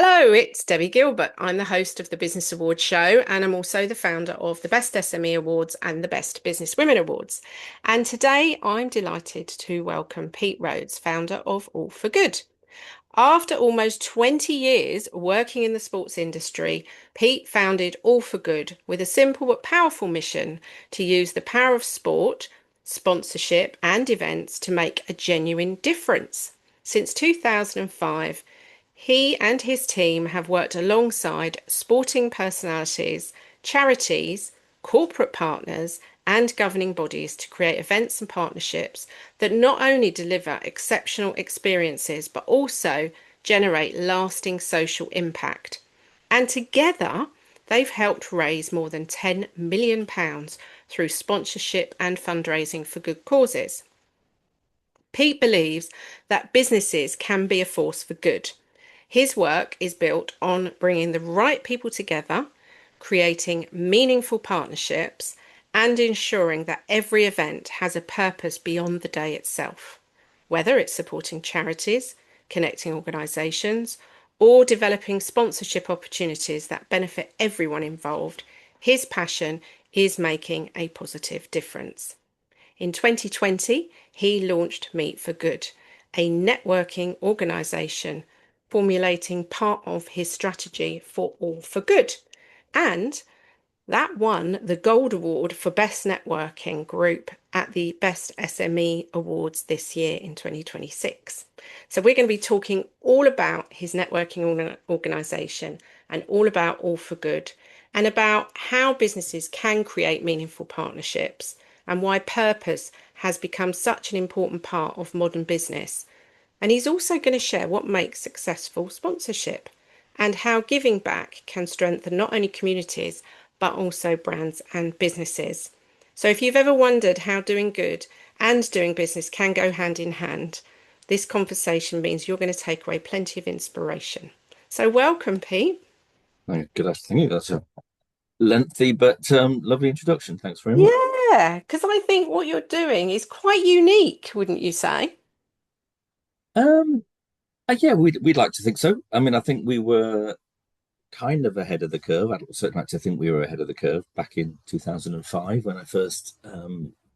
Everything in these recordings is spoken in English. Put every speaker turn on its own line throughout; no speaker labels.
Hello, it's Debbie Gilbert. I'm the host of the Business Awards show, and I'm also the founder of the Best SME Awards and the Best Business Women Awards. And today I'm delighted to welcome Pete Rhodes, founder of All for Good. After almost 20 years working in the sports industry, Pete founded All for Good with a simple but powerful mission to use the power of sport, sponsorship, and events to make a genuine difference. Since 2005, he and his team have worked alongside sporting personalities, charities, corporate partners, and governing bodies to create events and partnerships that not only deliver exceptional experiences but also generate lasting social impact. And together, they've helped raise more than £10 million through sponsorship and fundraising for good causes. Pete believes that businesses can be a force for good. His work is built on bringing the right people together, creating meaningful partnerships, and ensuring that every event has a purpose beyond the day itself. Whether it's supporting charities, connecting organisations, or developing sponsorship opportunities that benefit everyone involved, his passion is making a positive difference. In 2020, he launched Meet for Good, a networking organisation formulating part of his strategy for All for Good. And that won the Gold Award for Best Networking Group at the Best SME Awards this year in 2026. So we're going to be talking all about his networking organisation and all about All for Good and about how businesses can create meaningful partnerships and why purpose has become such an important part of modern business. And he's also going to share what makes successful sponsorship and how giving back can strengthen not only communities, but also brands and businesses. So if you've ever wondered how doing good and doing business can go hand in hand, this conversation means you're going to take away plenty of inspiration. So welcome, Pete.
Good afternoon. That's a lengthy but lovely introduction. Thanks very much.
Yeah, because I think what you're doing is quite unique, wouldn't you say?
Um, yeah, we'd like to think so. I mean, I think we were kind of ahead of the curve. I'd certainly like to think we were ahead of the curve back in 2005 when I first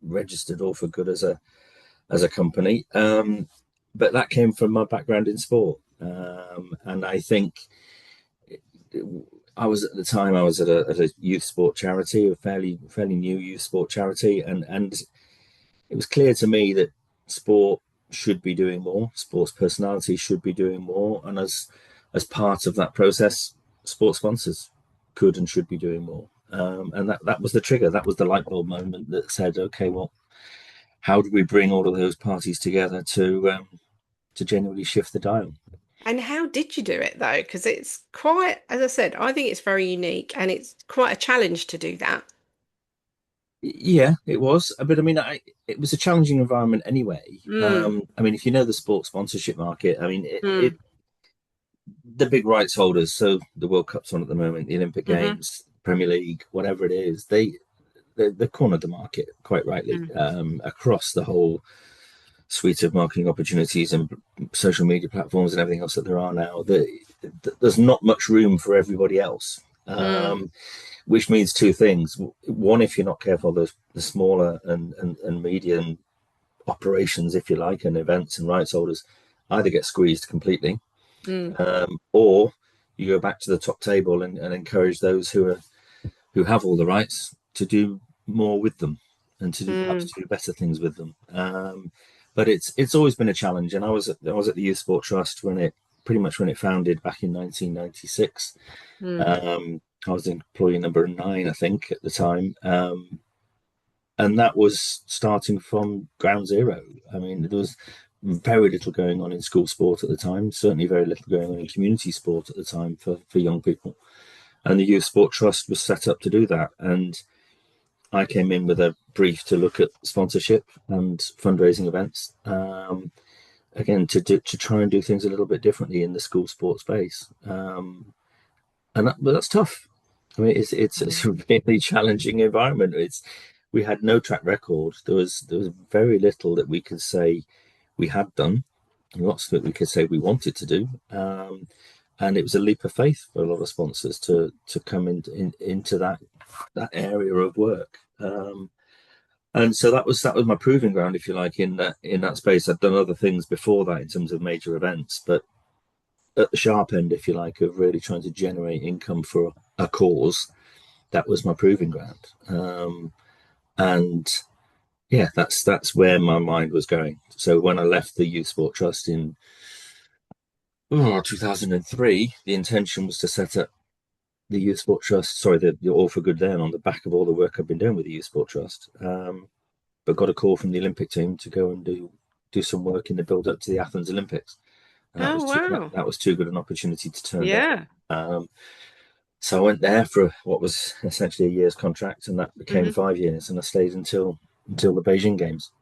registered All for Good as a company. But that came from my background in sport, and I think I was at the time I was at a youth sport charity, a fairly new youth sport charity, and it was clear to me that sport should be doing more, sports personalities should be doing more, and as part of that process, sports sponsors could and should be doing more. And that was the trigger. That was the light bulb moment that said, okay, well, how do we bring all of those parties together to genuinely shift the dial?
And how did you do it though? Because it's quite, as I said, I think it's very unique and it's quite a challenge to do that.
Yeah, it was, but I mean, it was a challenging environment anyway.
Mm,
I mean, if you know the sports sponsorship market, I mean,
mm,
the big rights holders, so the World Cup's on at the moment, the Olympic
hmm
Games, Premier League, whatever it is, they cornered the market quite rightly
mm,
across the whole suite of marketing opportunities and social media platforms and everything else that there are now. There's not much room for everybody else.
mm,
Which means two things. One, if you're not careful, the smaller and medium operations, if you like, and events and rights holders either get squeezed completely,
mm,
or you go back to the top table and encourage those who have all the rights to do more with them and to do perhaps
mm,
to do better things with them. But it's always been a challenge, and I was at the Youth Sport Trust when it pretty much when it founded back in 1996.
mm,
I was employee number 9, I think, at the time, and that was starting from ground zero. I mean, there was very little going on in school sport at the time. Certainly, very little going on in community sport at the time for young people. And the Youth Sport Trust was set up to do that. And I came in with a brief to look at sponsorship and fundraising events. Again, to try and do things a little bit differently in the school sport space. But that's tough. I mean, it's
mm,
a really challenging environment. We had no track record. There was very little that we could say we had done. Lots of it we could say we wanted to do. and it was a leap of faith for a lot of sponsors to come into that area of work. And so that was my proving ground, if you like, in that space. I'd done other things before that in terms of major events, but at the sharp end, if you like, of really trying to generate income for a cause, that was my proving ground. And yeah, that's where my mind was going. So when I left the Youth Sport Trust in 2003, the intention was to set up the Youth Sport Trust. Sorry, the All for Good then, on the back of all the work I've been doing with the Youth Sport Trust. But got a call from the Olympic team to go and do some work in the build up to the Athens Olympics, and
Oh, wow.
that was too good an opportunity to turn down.
Yeah.
So I went there for what was essentially a year's contract, and that became
Hmm.
5 years, and I stayed until the Beijing Games.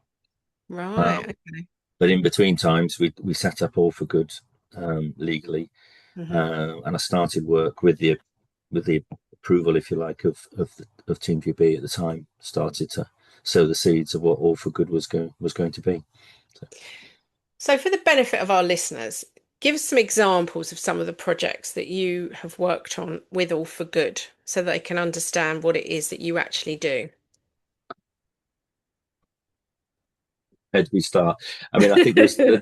Right.
Um,
Okay.
but in between times, we set up All for Good legally,
Hmm.
and I started work with the approval, if you like, of Team GB at the time. Started to sow the seeds of what All for Good was going to be. So,
So, for the benefit of our listeners, give us some examples of some of the projects that you have worked on with All for Good so they can understand what it is that you actually do.
where do we start? I mean, I think there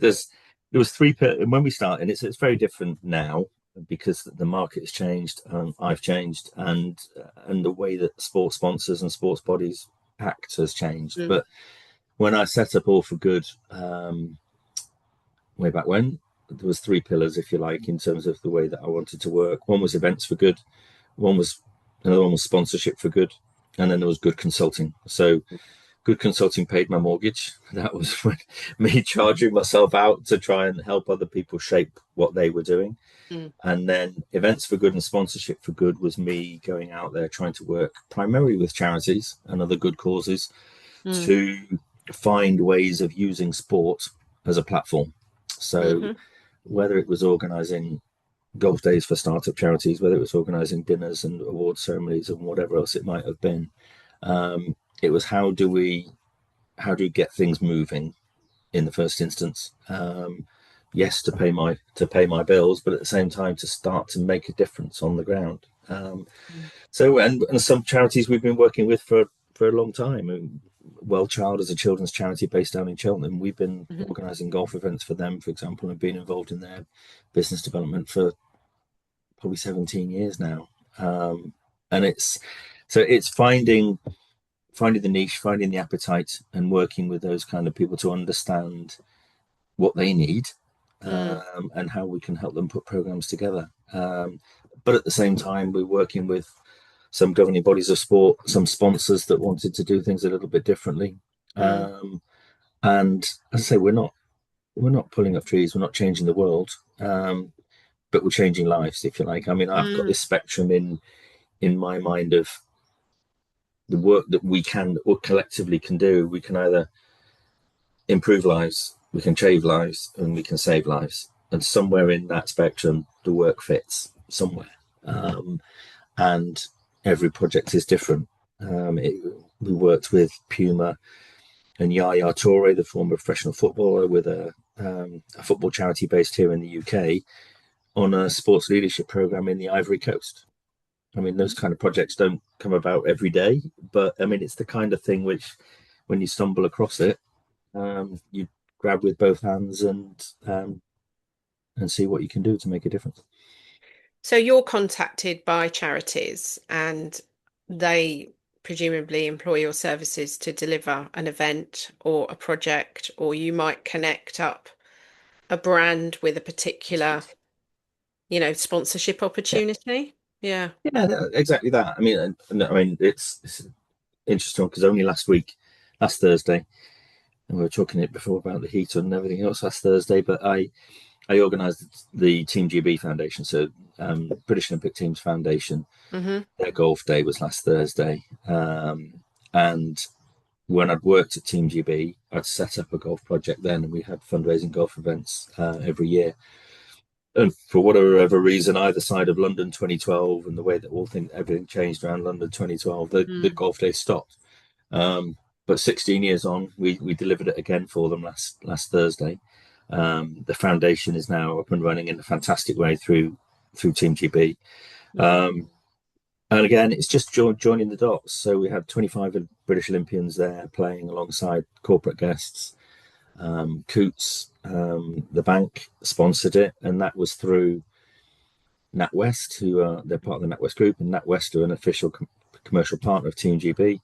was three when we started, and it's very different now because the market has changed, I've changed, and the way that sports sponsors and sports bodies act has changed.
Mm,
But when I set up All for Good, way back when, there was three pillars, if you like, in terms of the way that I wanted to work. One was events for good, one was another one was sponsorship for good, and then there was good consulting. So good consulting paid my mortgage. That was me charging myself out to try and help other people shape what they were doing.
mm,
And then events for good and sponsorship for good was me going out there trying to work primarily with charities and other good causes
mm,
to find ways of using sport as a platform. So
hmm,
whether it was organizing golf days for startup charities, whether it was organizing dinners and award ceremonies and whatever else it might have been, it was how do we get things moving in the first instance. Yes, to pay my bills, but at the same time to start to make a difference on the ground. So some charities we've been working with for a long time. Well Child is a children's charity based down in Cheltenham. We've been
hmm.
organising golf events for them, for example, and been involved in their business development for probably 17 years now. And it's finding the niche, finding the appetite, and working with those kind of people to understand what they need,
Mm,
and how we can help them put programs together. But at the same time, we're working with some governing bodies of sport, some sponsors that wanted to do things a little bit differently.
mm,
Um, and as I say, we're not pulling up trees, we're not changing the world, but we're changing lives, if you like. I mean, I've got
mm,
this spectrum in my mind of the work that we can or collectively can do. We can either improve lives, we can change lives, and we can save lives. And somewhere in that spectrum, the work fits somewhere. And every project is different. We worked with Puma and Yaya Toure, the former professional footballer, with a football charity based here in the UK, on a sports leadership program in the Ivory Coast. I mean, those kind of projects don't come about every day, but I mean, it's the kind of thing which, when you stumble across it, you grab with both hands and see what you can do to make a difference.
So you're contacted by charities and they presumably employ your services to deliver an event or a project, or you might connect up a brand with a particular, sponsorship
Yeah,
opportunity. Yeah.
yeah, exactly that. I mean, it's interesting because only last Thursday, and we were talking it before about the heat and everything else last Thursday, but I organised the Team GB Foundation, so British Olympic Teams Foundation.
Hmm.
Their golf day was last Thursday, and when I'd worked at Team GB, I'd set up a golf project then, and we had fundraising golf events every year. And for whatever reason, either side of London 2012 and the way that everything changed around London 2012, the
Mm.
golf day stopped. But 16 years on, we delivered it again for them last Thursday. The foundation is now up and running in a fantastic way through through Team GB.
Mm.
Um, and again, it's just joining the dots. So we had 25 British Olympians there playing alongside corporate guests. Coots, the bank, sponsored it, and that was through NatWest, who they're part of the NatWest group, and NatWest are an official commercial partner of Team GB.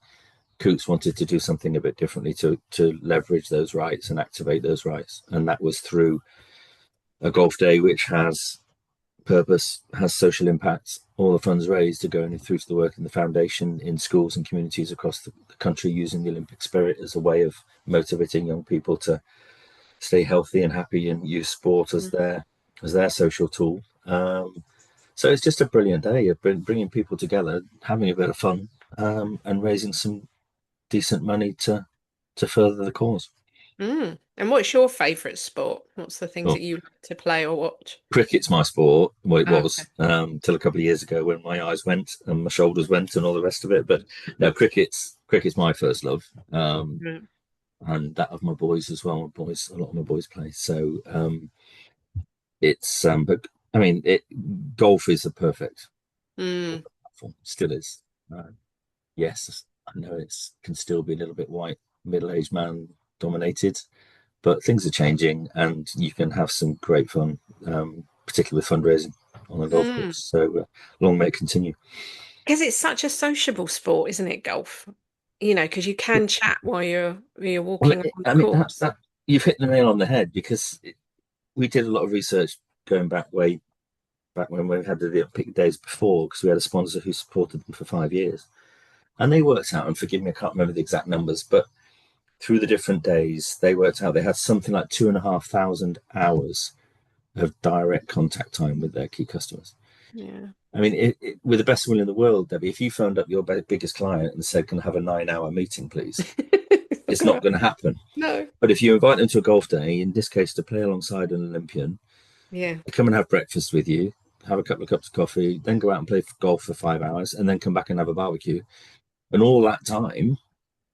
Coots wanted to do something a bit differently to leverage those rights and activate those rights, and that was through a golf day which has purpose, has social impact. All the funds raised are going through to the work in the foundation in schools and communities across the country, using the Olympic spirit as a way of motivating young people to stay healthy and happy and use sport as their social tool. So it's just a brilliant day of bringing people together, having a bit of fun, and raising some decent money to further the cause.
Mm. And what's your favourite sport? What's the things
Well,
that you like to play or watch?
cricket's my sport. Well, it
Oh,
was till a couple of years ago when my eyes went and my shoulders went and all the rest of it. But no, cricket's my first love,
okay.
and that of my boys as well. A lot of my boys play. So it's but I mean, golf is the perfect
Mm.
platform. Still is. Yes, I know it's can still be a little bit white middle-aged man dominated, but things are changing, and you can have some great fun, particularly with fundraising on a golf
Mm.
course. So long may it continue.
Because it's such a sociable sport, isn't it, golf? You know, because you can chat while you're
Well,
walking around the
I mean
course.
that you've hit the nail on the head because we did a lot of research going back when we had the Olympic days before, because we had a sponsor who supported them for 5 years, and they worked out. And forgive me, I can't remember the exact numbers, but through the different days, they worked out they had something like 2,500 hours of direct contact time with their key customers.
Yeah.
I mean, with the best will in the world, Debbie, if you phoned up your biggest client and said, "Can I have a 9 hour meeting, please?"
It's not
It's
gonna
not going to happen.
no.
But if you invite them to a golf day, in this case, to play alongside an Olympian,
Yeah.
they come and have breakfast with you, have a couple of cups of coffee, then go out and play golf for 5 hours, and then come back and have a barbecue. And all that time,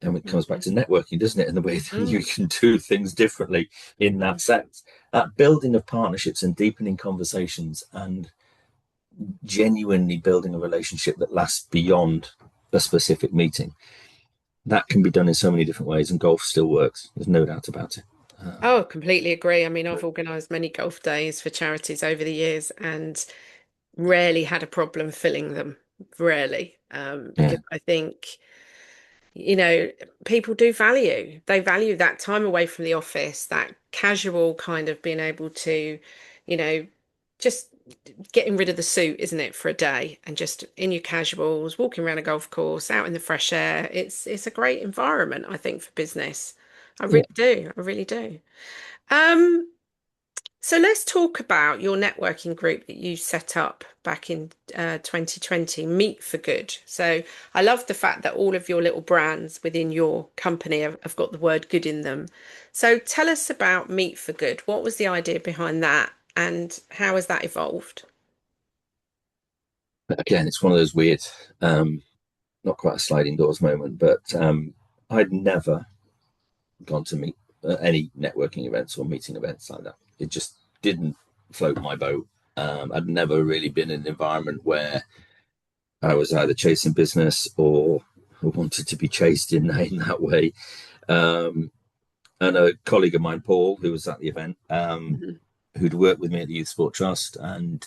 and it comes back
Mhm.
to networking, doesn't it? And the way that you
Mm.
can do things differently in that
Mm.
sense. That building of partnerships and deepening conversations and genuinely building a relationship that lasts beyond a specific meeting. That can be done in so many different ways, and golf still works. There's no doubt about it.
Oh, completely agree. I mean, I've organised many golf days for charities over the years and rarely had a problem filling them. Rarely.
Yeah,
Because I think you know, people do value. They value that time away from the office, that casual kind of being able to, you know, just getting rid of the suit, isn't it, for a day and just in your casuals, walking around a golf course, out in the fresh air. It's a great environment, I think, for business. I
yeah.
really do. I really do. Um, so let's talk about your networking group that you set up back in 2020, Meet for Good. So I love the fact that all of your little brands within your company have got the word good in them. So tell us about Meet for Good. What was the idea behind that and how has that evolved?
Again, it's one of those weird, not quite a sliding doors moment, but I'd never gone to meet any networking events or meeting events like that. It just didn't float my boat. I'd never really been in an environment where I was either chasing business or wanted to be chased in that way. Um, and a colleague of mine, Paul, who was at the event,
Mhm.
who'd worked with me at the Youth Sport Trust, and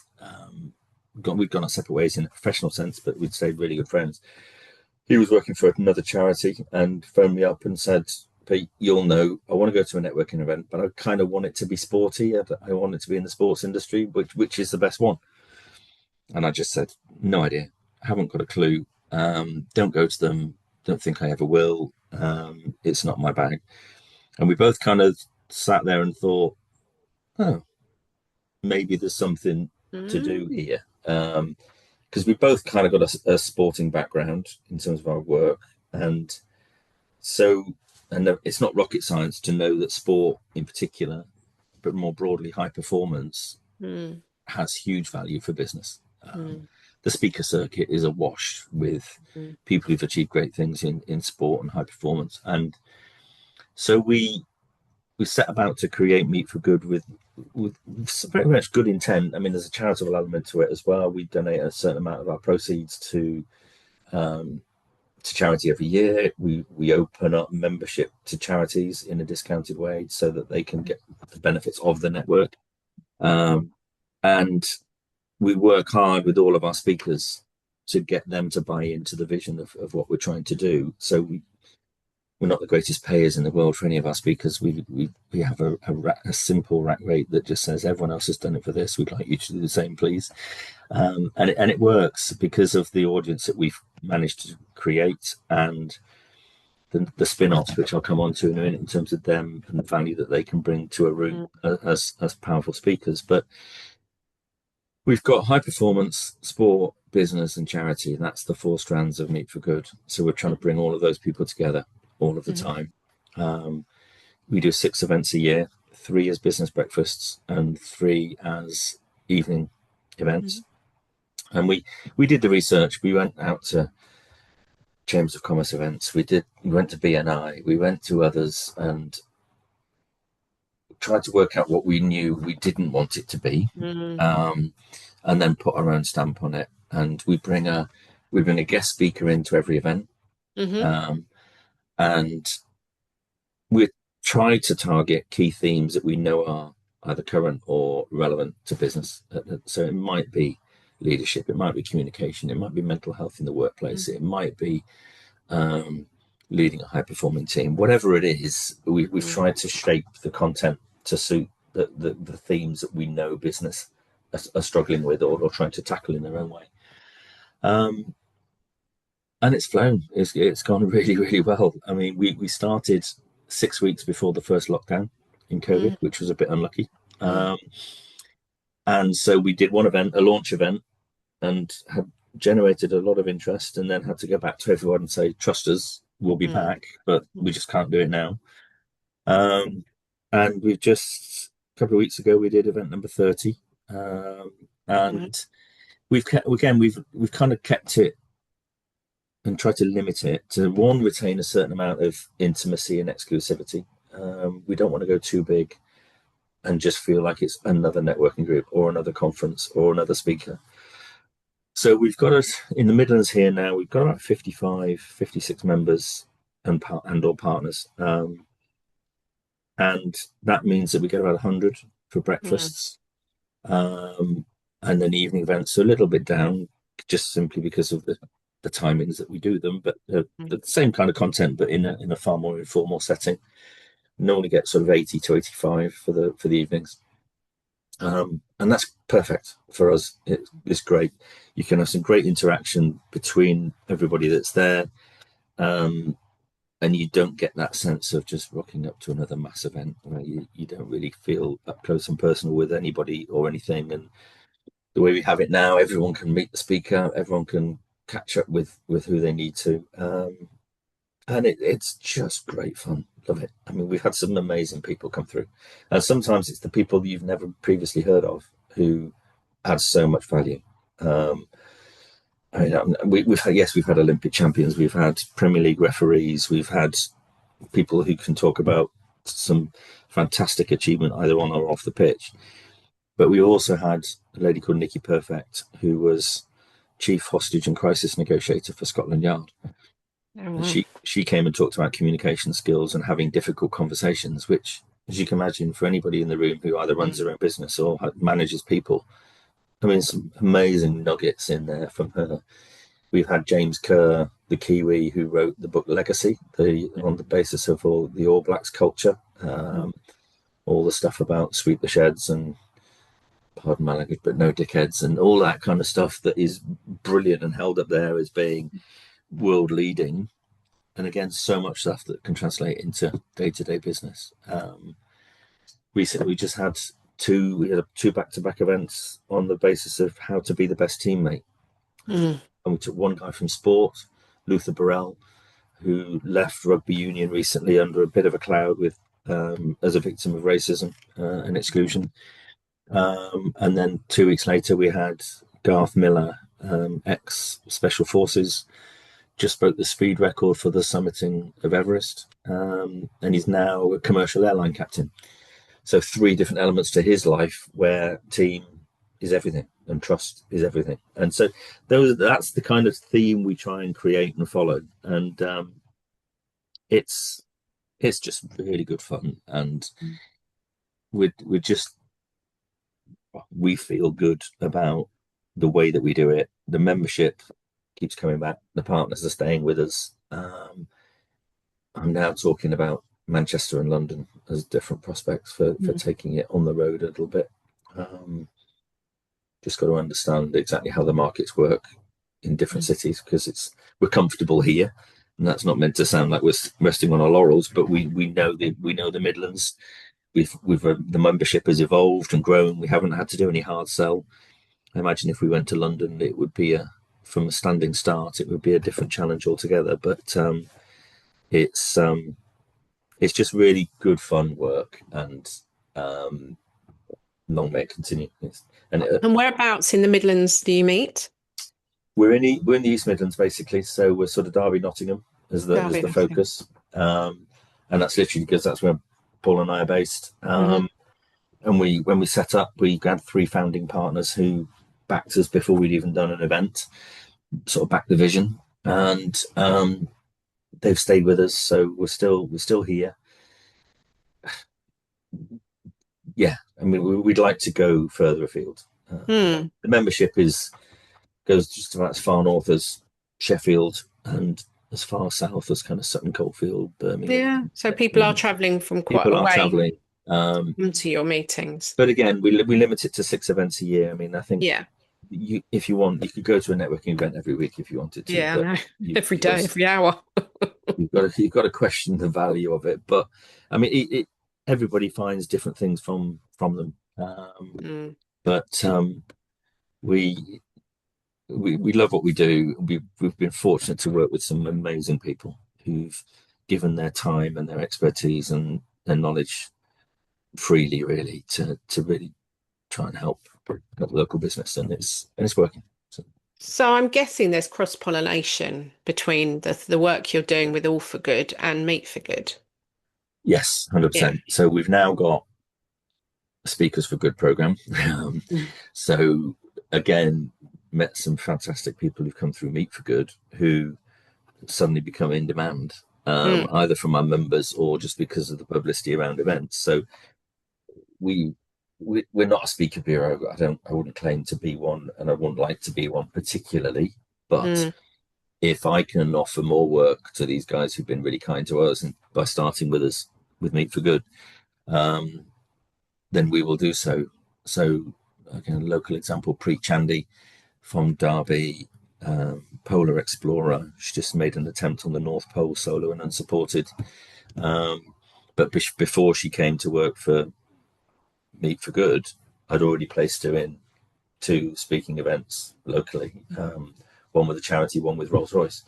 we'd gone our separate ways in a professional sense, but we'd stayed really good friends. He was working for another charity and phoned me up and said, "Pete, you'll know, I want to go to a networking event, but I kind of want it to be sporty. I want it to be in the sports industry. Which is the best one?" And I just said, "No idea. I haven't got a clue. Don't go to them. Don't think I ever will. It's not my bag." And we both kind of sat there and thought, "Oh, maybe there's something to do
Mm,
here." Because we both kind of got a sporting background in terms of our work. And so, and it's not rocket science to know that sport in particular, but more broadly, high performance
mm,
has huge value for business.
mm,
The speaker circuit is awash with
mm,
people who've achieved great things in sport and high performance. And so we we set about to create Meat for Good with very much good intent. I mean, there's a charitable element to it as well. We donate a certain amount of our proceeds to charity every year. We open up membership to charities in a discounted way so that they can get the benefits of the network. And we work hard with all of our speakers to get them to buy into the vision of what we're trying to do. So we're not the greatest payers in the world for any of our speakers. We have a simple rack rate that just says everyone else has done it for this. We'd like you to do the same, please. And it works because of the audience that we've managed to create and the spin-offs, which I'll come on to in a minute, in terms of them and the value that they can bring to a room as powerful speakers. But we've got high performance, sport, business, and charity, and that's the four strands of Meat for Good. So we're trying to bring all of those people together all of the time. We do 6 events a year, 3 as business breakfasts and 3 as evening events. And we did the research. We went out to Chambers of Commerce events. We went to BNI. We went to others and tried to work out what we knew we didn't want it to be, and then put our own stamp on it. And we bring a guest speaker into every event, and we try to target key themes that we know are either current or relevant to business. So it might be leadership, it might be communication, it might be mental health in the workplace, it might be leading a high performing team. Whatever it is, we've tried to shape the content to suit the themes that we know business are struggling with or trying to tackle in their own way. And it's flown. It's gone really, really well. I mean, we started 6 weeks before the first lockdown in COVID, which was a bit unlucky. And so we did one event, a launch event, and had generated a lot of interest, and then had to go back to everyone and say, trust us, we'll be back, but we just can't do it now. And we've just, a couple of weeks ago, we did event number 30. And we've kind of kept it and tried to limit it to, one, retain a certain amount of intimacy and exclusivity. We don't want to go too big and just feel like it's another networking group or another conference or another speaker. So we've got us in the Midlands here now. We've got about 55, 56 members and or partners. And that means that we get about 100 for breakfasts, and then evening events. So a little bit down, just simply because of the timings that we do them, but the same kind of content, but in a far more informal setting. Normally get sort of 80 to 85 for the evenings. And that's perfect for us. It's great. You can have some great interaction between everybody that's there. And you don't get that sense of just rocking up to another mass event where you don't really feel up close and personal with anybody or anything. And the way we have it now, everyone can meet the speaker, everyone can catch up with who they need to. And it's just great fun. Love it. I mean, we've had some amazing people come through. And sometimes it's the people that you've never previously heard of who add so much value. We've had Olympic champions, we've had Premier League referees, we've had people who can talk about some fantastic achievement either on or off the pitch. But we also had a lady called Nikki Perfect, who was chief hostage and crisis negotiator for Scotland Yard. She came and talked about communication skills and having difficult conversations, which, as you can imagine, for anybody in the room who either runs their own business or manages people, I mean, some amazing nuggets in there from her. We've had James Kerr, the Kiwi, who wrote the book Legacy, on the basis of all the All Blacks culture, all the stuff about sweep the sheds and, pardon my language, but no dickheads, and all that kind of stuff that is brilliant and held up there as being world leading. And again, so much stuff that can translate into day-to-day business. Recently, we just had two back-to-back events on the basis of how to be the best teammate. And we took one guy from sport, Luther Burrell, who left rugby union recently under a bit of a cloud with as a victim of racism and exclusion. And then 2 weeks later, we had Garth Miller, ex-Special Forces, just broke the speed record for the summiting of Everest, and he's now a commercial airline captain. So three different elements to his life where team is everything and trust is everything. And so that's the kind of theme we try and create and follow. And it's just really good fun. And we just we feel good about the way that we do it. The membership keeps coming back. The partners are staying with us. I'm now talking about Manchester and London as different prospects for taking it on the road a little bit. Just got to understand exactly how the markets work in different cities, because we're comfortable here, and that's not meant to sound like we're resting on our laurels, but we know the Midlands. The membership has evolved and grown. We haven't had to do any hard sell. I imagine if we went to London, it would be from a standing start. It would be a different challenge altogether. But it's just really good fun work, and long may it continue.
And whereabouts in the Midlands do you meet?
We're in the East Midlands basically, so we're sort of Derby, Nottingham as the focus, and that's literally because that's where Paul and I are based. And when we set up, we had three founding partners who backed us before we'd even done an event, sort of backed the vision, and they've stayed with us. So we're still here. Yeah, I mean, we'd like to go further afield. The membership goes just about as far north as Sheffield and as far south as kind of Sutton Coldfield, Birmingham.
Yeah, so people are travelling from quite a way into your meetings.
But again, we limit it to 6 events a year. I mean, I think if you want, you could go to a networking event every week if you wanted to.
Yeah, no. Every day, every hour.
you've got to question the value of it. But I mean, everybody finds different things from them. But we love what we do. We've been fortunate to work with some amazing people who've given their time and their expertise and their knowledge freely, really, to really try and help the local business, and it's working.
So I'm guessing there's cross-pollination between the work you're doing with All for Good and Meet for Good.
Yes, 100%. Yeah. So we've now got a Speakers for Good program. So again, met some fantastic people who've come through Meet for Good who suddenly become in demand, either from our members or just because of the publicity around events. So we're not a speaker bureau. I wouldn't claim to be one, and I wouldn't like to be one particularly. But if I can offer more work to these guys who've been really kind to us, and by starting with us with Meet for Good, then we will do so. So, again, a local example: Preet Chandy from Derby, Polar Explorer. She just made an attempt on the North Pole solo and unsupported. But before she came to work for Meet for Good, I'd already placed her in 2 speaking events locally, one with a charity, one with Rolls-Royce.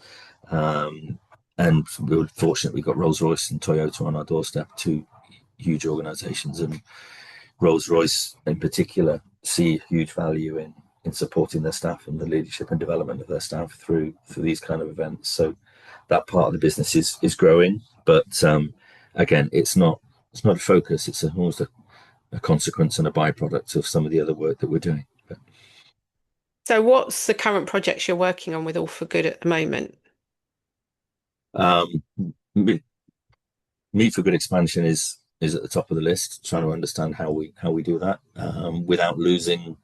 And we were fortunate we got Rolls-Royce and Toyota on our doorstep, 2 huge organisations, and Rolls-Royce in particular see huge value in supporting their staff and the leadership and development of their staff through these kind of events. So that part of the business is growing, but again, it's not a focus. It's almost a consequence and a byproduct of some of the other work that we're doing.
So what's the current projects you're working on with All for Good at the moment?
Meet for Good expansion is at the top of the list, trying to understand how we do that without losing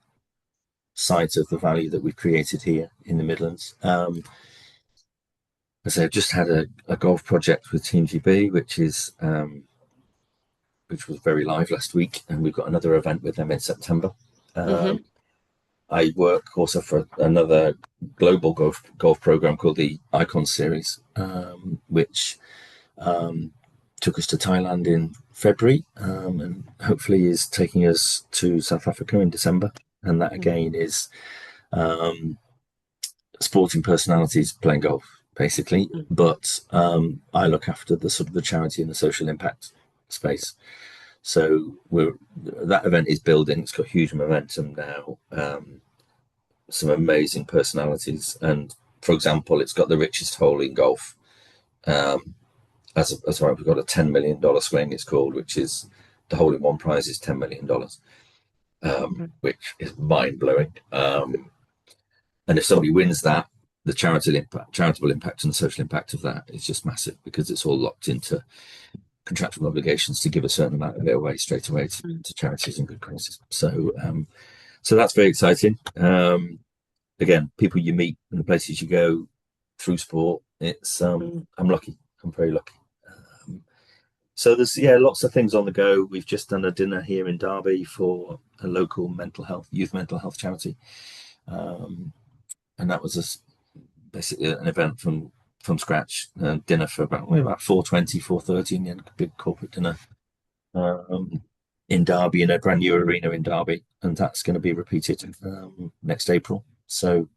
sight of the value that we've created here in the Midlands. As I've just had a golf project with Team GB, which was very live last week, and we've got another event with them in September. I work also for another global golf program called the Icon Series, which took us to Thailand in February, and hopefully is taking us to South Africa in December. And that again is sporting personalities playing golf, basically. But I look after the sort of the charity and the social impact space. So that event is building. It's got huge momentum now. Some amazing personalities and for example, it's got the richest hole in golf. As well, we've got a $10 million swing, it's called, which is the hole in one prize is $10 million, which is mind blowing. And if somebody wins that, the charitable impact and the social impact of that is just massive, because it's all locked into contractual obligations to give a certain amount of it away straight away to charities and good causes. So that's very exciting. Again, people you meet and the places you go through sport, it's I'm lucky. I'm very lucky. So there's lots of things on the go. We've just done a dinner here in Derby for a local youth mental health charity, and that was basically an event from scratch. Dinner for about 4:20, 4:30 in the end, big corporate dinner in Derby, in a brand new arena in Derby, and that's going to be repeated next April. So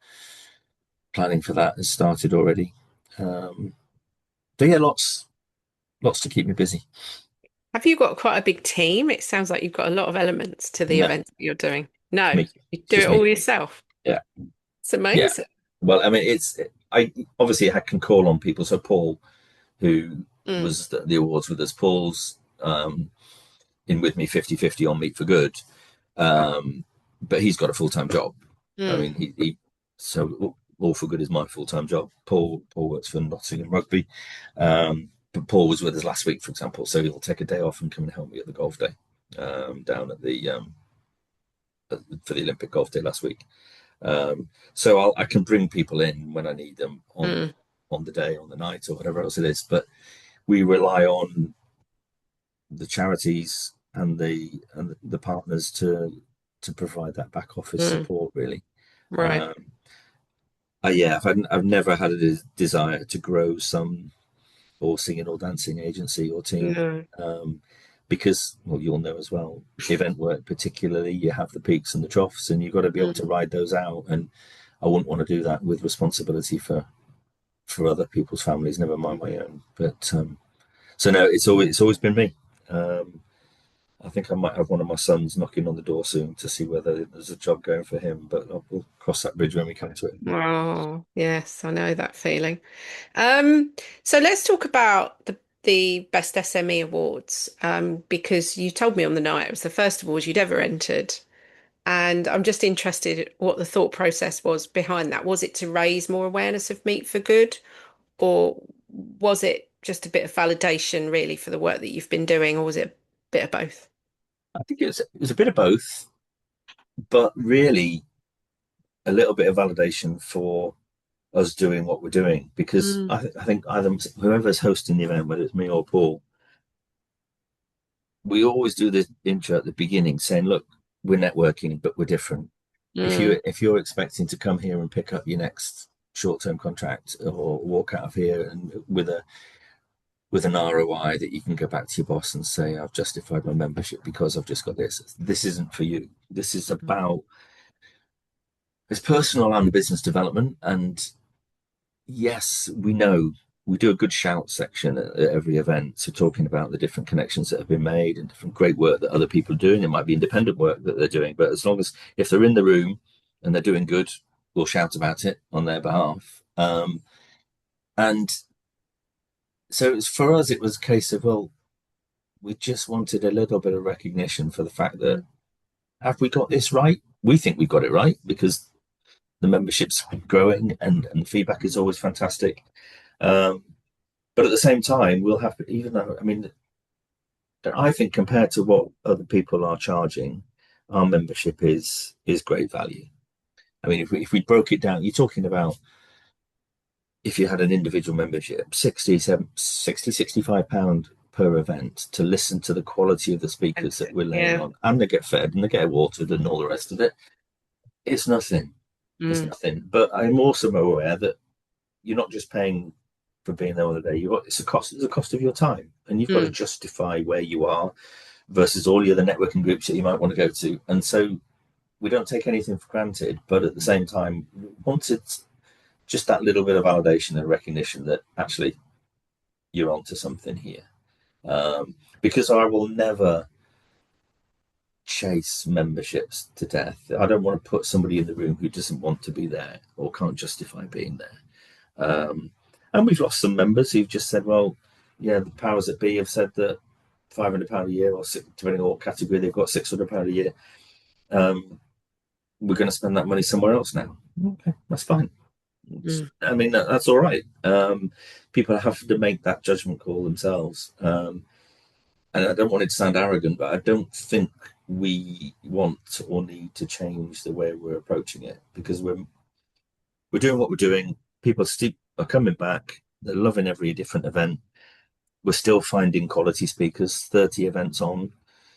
planning for that has started already. But yeah, lots to keep me busy.
Have you got quite a big team? It sounds like you've got a lot of elements to the
No,
event that you're doing. No,
me,
you do
just
it
me.
all yourself.
Yeah,
It's
yeah.
amazing.
Well, I mean, I obviously can call on people. So Paul, who
Mm,
was the awards with us, Paul's in with me 50-50 on Meat for Good, but he's got a full-time job. I
mm,
mean, so All for Good is my full-time job. Paul works for Nottingham Rugby, but Paul was with us last week, for example, so he'll take a day off and come and help me at the golf day down at the for the Olympic golf day last week. So I can bring people in when I need them
mm,
on the day, on the night, or whatever else it is. But we rely on the charities and the partners to provide that back office
mm.
support, really.
Right.
Um, I've never had a desire to grow some or singing or dancing agency or team,
No.
because, well, you'll know as well, event work particularly, you have the peaks and the troughs, and you've got to be able to
Mm,
ride those out. And I wouldn't want to do that with responsibility for other people's families, never mind my own. But so no, it's always been me. I think I might have one of my sons knocking on the door soon to see whether there's a job going for him, but we'll cross that bridge when we come to it.
oh, yes, I know that feeling. Um, so let's talk about the Best SME Awards, because you told me on the night it was the first awards you'd ever entered. And I'm just interested what the thought process was behind that. Was it to raise more awareness of Meat for Good, or was it just a bit of validation really for the work that you've been doing, or was it a bit of both?
I think it was a bit of both, but really a little bit of validation for us doing what we're doing, because
Mm,
I think either whoever's hosting the event, whether it's me or Paul, we always do this intro at the beginning saying, look, we're networking, but we're different.
mm,
If you're expecting to come here and pick up your next short-term contract, or walk out of here and with an ROI that you can go back to your boss and say, I've justified my membership because I've just got this isn't for you. This is about, it's personal and business development. And yes, we know we do a good shout section at every event, so talking about the different connections that have been made and different great work that other people are doing. It might be independent work that they're doing, but as long as, if they're in the room and they're doing good, we'll shout about it on their behalf. And so it's, for us, it was a case of, well, we just wanted a little bit of recognition for the fact that,
mm,
have we got this right? We think we've got it right, because the membership's growing and the feedback is always fantastic. Um, but at the same time, we'll have to, even though, I mean, I think compared to what other people are charging, our membership is great value. I mean, if we broke it down, you're talking about, if you had an individual membership, 65 pound per event to listen to the quality of the speakers that we're laying
yeah.
on, and they get fed and they get watered and all the rest of it. It's nothing. It's
Mm,
nothing. But I'm also aware that you're not just paying for being there all the day. It's a cost. It's a cost of your time, and you've got to
mm,
justify where you are versus all the other networking groups that you might want to go to. And so we don't take anything for granted, but at the same time, we wanted just that little bit of validation and recognition that actually you're onto something here. Because I will never chase memberships to death. I don't want to put somebody in the room who doesn't want to be there or can't justify being there. And we've lost some members who've just said, well, yeah, the powers that be have said that £500 a year, or depending on what category they've got, £600 a year. We're going to spend that money somewhere else now. Okay, that's fine. I mean, that's all right. People have to make that judgment call themselves. And I don't want it to sound arrogant, but I don't think we want or need to change the way we're approaching it, because we're doing what we're doing. People are coming back. They're loving every different event. We're still finding quality speakers. 30 events on.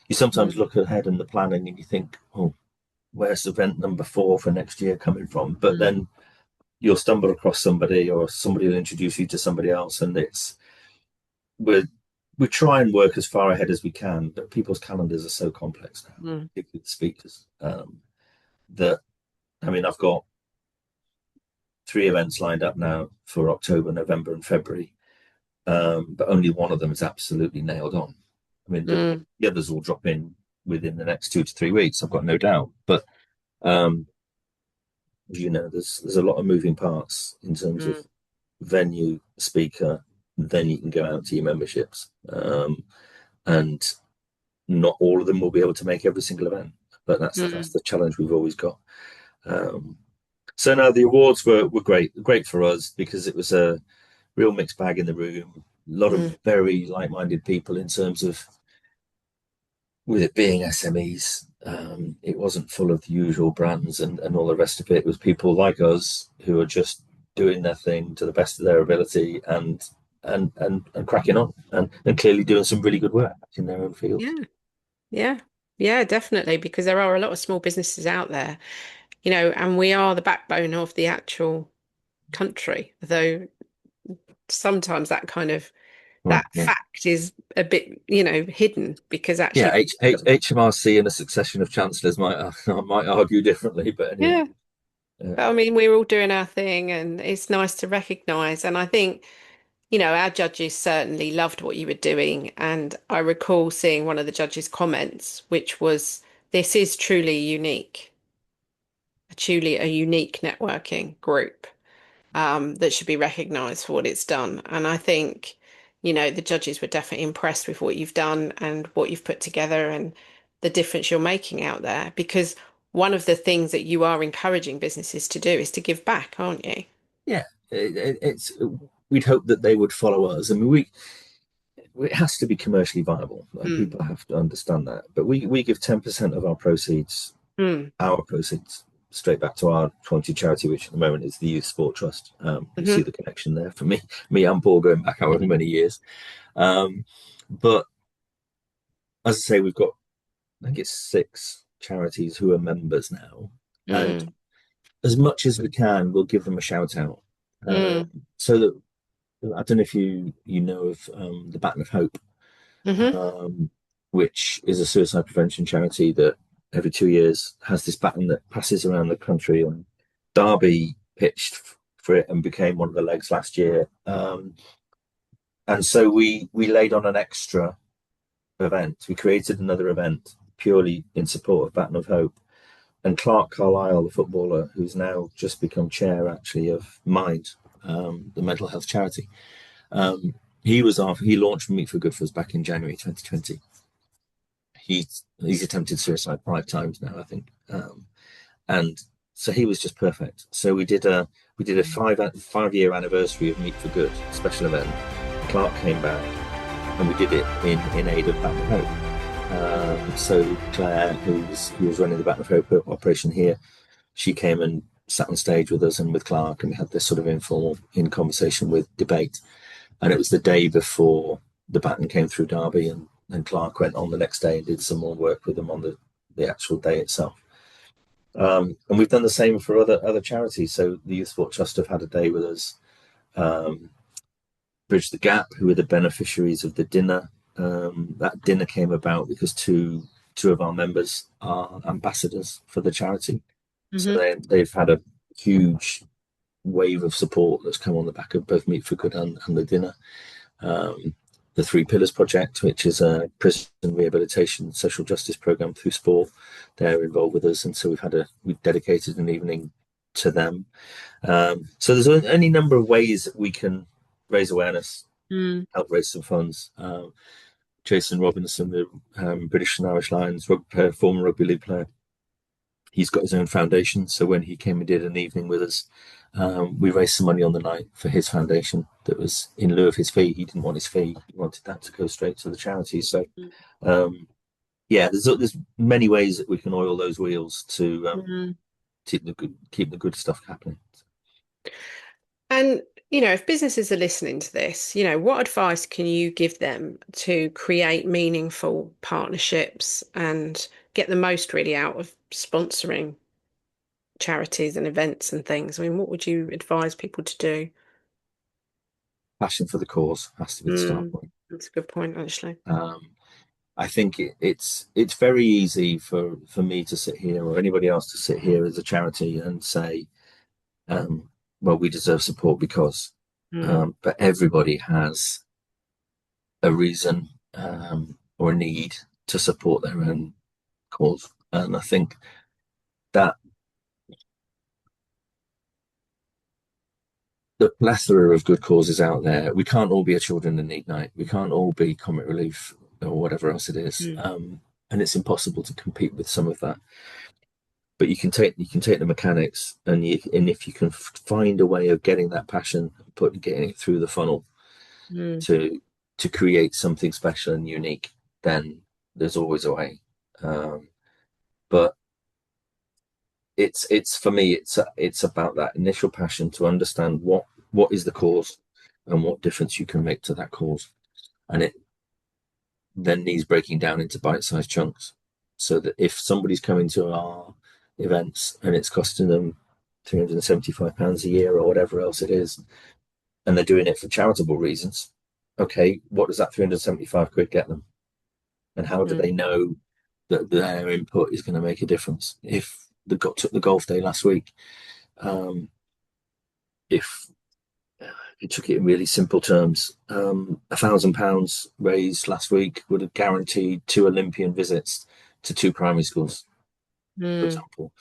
You sometimes look ahead in the planning and you think, oh, where's event number 4 for next year coming from? But then you'll stumble across somebody, or somebody will introduce you to somebody else, and we try and work as far ahead as we can, but people's calendars are so complex now, particularly the speakers, that, I mean, I've got 3 events lined up now for October, November, and February, but only one of them is absolutely nailed on. I mean, the others will drop in within the next 2 to 3 weeks, I've got no doubt. But you know, there's a lot of moving parts in terms of venue, speaker. Then you can go out to your memberships, and not all of them will be able to make every single event. But that's the challenge we've always got. So now the awards were great for us, because it was a real mixed bag in the room. A lot of very like-minded people in terms of, with it being SMEs, it wasn't full of the usual brands and all the rest of it. It was people like us who are just doing their thing to the best of their ability and cracking on and clearly doing some really good work in their own field.
Yeah, definitely, because there are a lot of small businesses out there, you know, and we are the backbone of the actual country, though sometimes that kind of that fact is a bit, you know, hidden, because actually
HMRC and a succession of chancellors might argue differently, but anyway.
But I mean, we're all doing our thing, and it's nice to recognize. And I think, you know, our judges certainly loved what you were doing. And I recall seeing one of the judges' comments, which was, "This is truly unique, truly a unique networking group." That should be recognized for what it's done. And I think, you know, the judges were definitely impressed with what you've done and what you've put together and the difference you're making out there. Because one of the things that you are encouraging businesses to do is to give back, aren't you?
Yeah, it's we'd hope that they would follow us. I mean, it has to be commercially viable. People have to understand that. But we give 10% of our proceeds, straight back to our volunteer charity, which at the moment is the Youth Sport Trust. You see the connection there for me and Paul going back however many years. But as I say, we've got, I think it's 6 charities who are members now. And as much as we can, we'll give them a shout out. So that, I don't know if you know of the Baton of Hope, which is a suicide prevention charity that every 2 years has this baton that passes around the country. And Derby pitched for it and became one of the legs last year. And so we laid on an extra event. We created another event purely in support of Baton of Hope. And Clark Carlisle, the footballer, who's now just become chair actually of Mind, the mental health charity, he launched Meet for Good for us back in January 2020. He's attempted suicide 5 times now, I think, and so he was just perfect. So we did a 5-year anniversary of Meet for Good special event. Clark came back, and we did it in aid of Baton of Hope. So Claire, who was running the Baton of Hope operation here, she came and sat on stage with us and with Clark, and we had this sort of informal conversation with debate. And it was the day before the baton came through Derby, and Clark went on the next day and did some more work with them on the actual day itself. And we've done the same for other charities. So the Youth Sport Trust have had a day with us. Bridge the Gap, who are the beneficiaries of the dinner. That dinner came about because two of our members are ambassadors for the charity. So they've had a huge wave of support that's come on the back of both Meet for Good and the dinner. The 3 Pillars Project, which is a prison rehabilitation social justice program through sport, they're involved with us, and so we've dedicated an evening to them. So there's any number of ways that we can raise awareness,
Mm,
help raise some funds. Jason Robinson, the British and Irish Lions former rugby league player, he's got his own foundation. So when he came and did an evening with us, we raised some money on the night for his foundation that was in lieu of his fee. He didn't want his fee; he wanted that to go straight to the charity. So um, yeah, there's many ways that we can oil those wheels to
mm.
keep the good stuff happening.
And, if businesses are listening to this, what advice can you give them to create meaningful partnerships and get the most really out of sponsoring charities and events and things? I mean, what would you advise people to do?
Passion for the cause has to be the start
Mm,
point.
that's a good point, actually.
Um, I think it's very easy for me to sit here or anybody else to sit here as a charity and say, um, well, we deserve support because,
Mm,
but everybody has a reason or a need to support their own cause, and I think that the plethora of good causes out there, we can't all be a children in need night, we can't all be comic relief or whatever else it is,
mm,
and it's impossible to compete with some of that. But you can take the mechanics, and if you can find a way of getting that passion, getting it through the funnel
mm,
to create something special and unique, then there's always a way. But it's for me, it's about that initial passion to understand what is the cause and what difference you can make to that cause, and it then needs breaking down into bite-sized chunks, so that if somebody's coming to our events and it's costing them £375 a year or whatever else it is, and they're doing it for charitable reasons, okay, what does that 375 quid get them? And how do
mm,
they know that their input is going to make a difference? If they took the golf day last week, if you took it in really simple terms, £1,000 raised last week would have guaranteed 2 Olympian visits to 2 primary schools, for
mm,
example.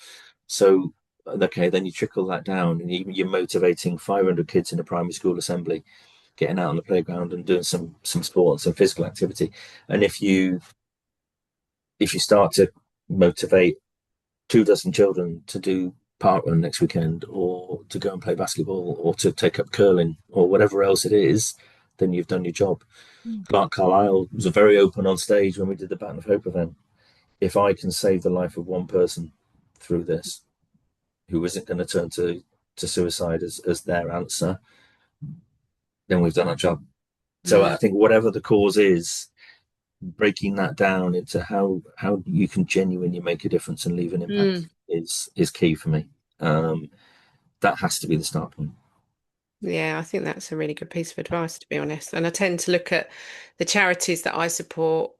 So, okay, then you trickle that down, and you're motivating 500 kids in a primary school assembly, getting out on the playground and doing some sport and some physical activity. And if you start to motivate 2 dozen children to do park run next weekend, or to go and play basketball, or to take up curling, or whatever else it is, then you've done your job.
mm,
Clark Carlisle was very open on stage when we did the Baton of Hope event. If I can save the life of one person through this, who isn't going to turn to suicide as their answer, then we've done our job. So I
mm,
think whatever the cause is, breaking that down into how you can genuinely make a difference and leave an impact
mm.
is key for me. Um, that has to be the start point.
Yeah, I think that's a really good piece of advice, to be honest. And I tend to look at the charities that I support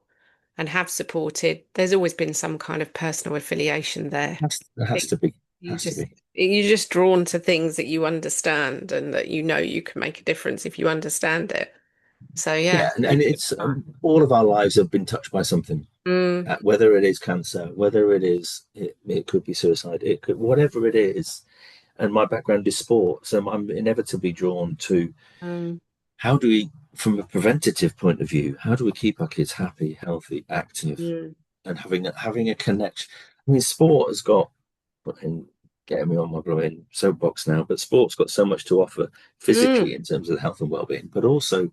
and have supported. There's always been some kind of personal affiliation there.
Has
It,
to be.
you
Has to
just
be.
you're just drawn to things that you understand and that you can make a difference if you understand it. So yeah,
Yeah,
it's really
and
good
it's
advice.
all of our lives have been touched by something.
Mm,
Whether it is cancer, whether it could be suicide, it could whatever it is. And my background is sport, so I'm inevitably drawn to
mm,
how do we, from a preventative point of view, how do we keep our kids happy, healthy, active,
mm,
and having a connection? I mean, sport has got, and getting me on my blowing soapbox now, but sport's got so much to offer
mm,
physically in terms of the health and well-being, but also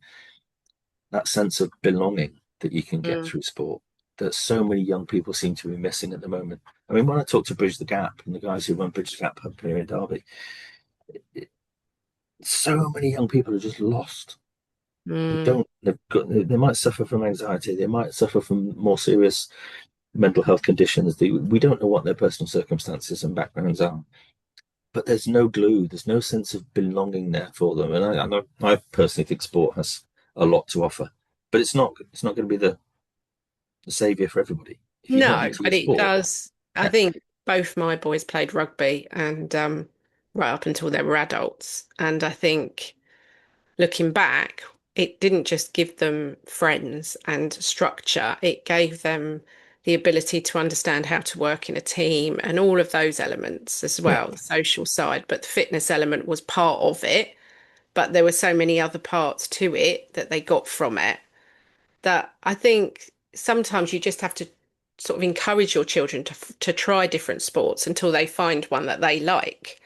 that sense of belonging that you can get
mm,
through sport that so many young people seem to be missing at the moment. I mean, when I talk to Bridge the Gap and the guys who run Bridge the Gap up here in Derby, it, so many young people are just lost. They
mm,
don't. They might suffer from anxiety. They might suffer from more serious mental health conditions. We don't know what their personal circumstances and backgrounds are, but there's no glue. There's no sense of belonging there for them. And I personally think sport has a lot to offer, but it's not. It's not going to be the savior for everybody. If you don't
No,
enjoy
but it
sport,
does. I think both my boys played rugby and right up until they were adults. And I think looking back, it didn't just give them friends and structure, it gave them the ability to understand how to work in a team and all of those elements as
Yeah,
well, the social side. But the fitness element was part of it. But there were so many other parts to it that they got from it that I think sometimes you just have to sort of encourage your children to try different sports until they find one that they like.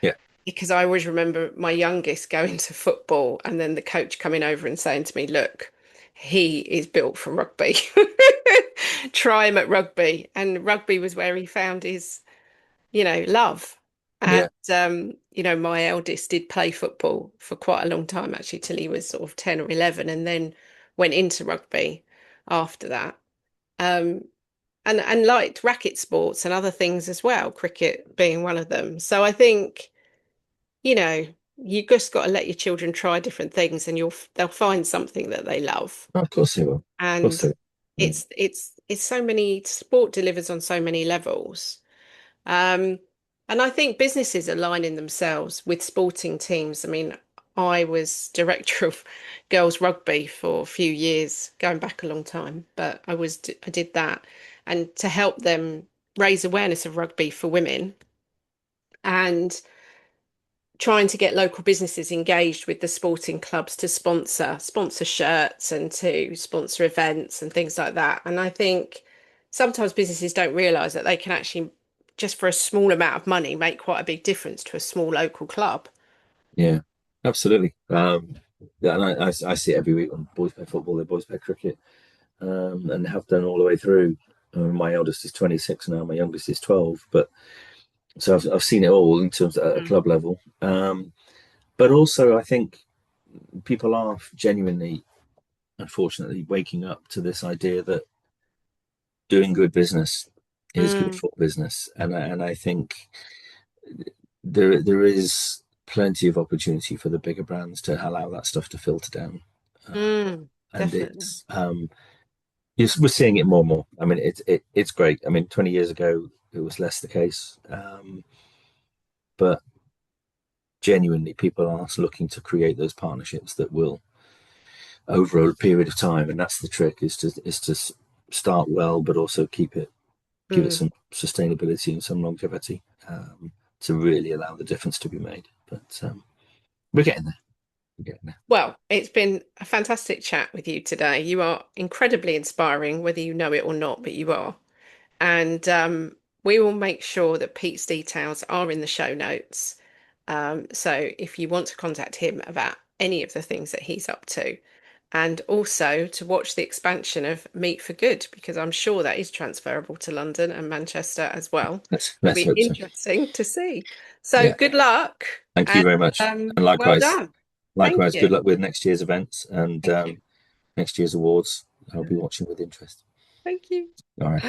yeah,
Because I always remember my youngest going to football and then the coach coming over and saying to me, "Look, he is built for rugby. Try him at rugby." And rugby was where he found his, love. And
yeah,
my eldest did play football for quite a long time, actually, till he was sort of 10 or 11, and then went into rugby after that. Um, and liked racket sports and other things as well, cricket being one of them. So I think, you know, you just got to let your children try different things and they'll find something that they love.
of course they will. Of course
And
they will. Mm.
it's so many sport delivers on so many levels. Um, and I think businesses aligning themselves with sporting teams. I mean, I was director of girls rugby for a few years, going back a long time, but I did that, and to help them raise awareness of rugby for women and trying to get local businesses engaged with the sporting clubs to sponsor shirts and to sponsor events and things like that. And I think sometimes businesses don't realize that they can actually, just for a small amount of money, make quite a big difference to a small local club.
Yeah, absolutely. Yeah, and I see it every week when boys play football, the boys play cricket, and have done all the way through. My eldest is 26 now, my youngest is 12, but so I've seen it all in terms of at a
Mm.
club level. But also, I think people are genuinely, unfortunately, waking up to this idea that doing good business is good
Mm.
for business, and I think there is plenty of opportunity for the bigger brands to allow that stuff to filter down,
Mm.
and
Definitely.
it's we're seeing it more and more. I mean, it's great. I mean, 20 years ago it was less the case, but genuinely people are looking to create those partnerships that will over a period of time, and that's the trick is to start well, but also give it
Mm.
some sustainability and some longevity, to really allow the difference to be made. But we're getting there. We're getting there.
Well, it's been a fantastic chat with you today. You are incredibly inspiring, whether you know it or not, but you are. And we will make sure that Pete's details are in the show notes. So if you want to contact him about any of the things that he's up to, and also to watch the expansion of Meat for Good, because I'm sure that is transferable to London and Manchester as well. It'll
Let's
be
hope so.
interesting to see. So
Yeah.
good luck
Thank you
and
very much, and
well
likewise.
done. Thank
Likewise, good
you.
luck with next year's events and
Thank you.
next year's awards. I'll be watching with interest.
Thank you.
All right.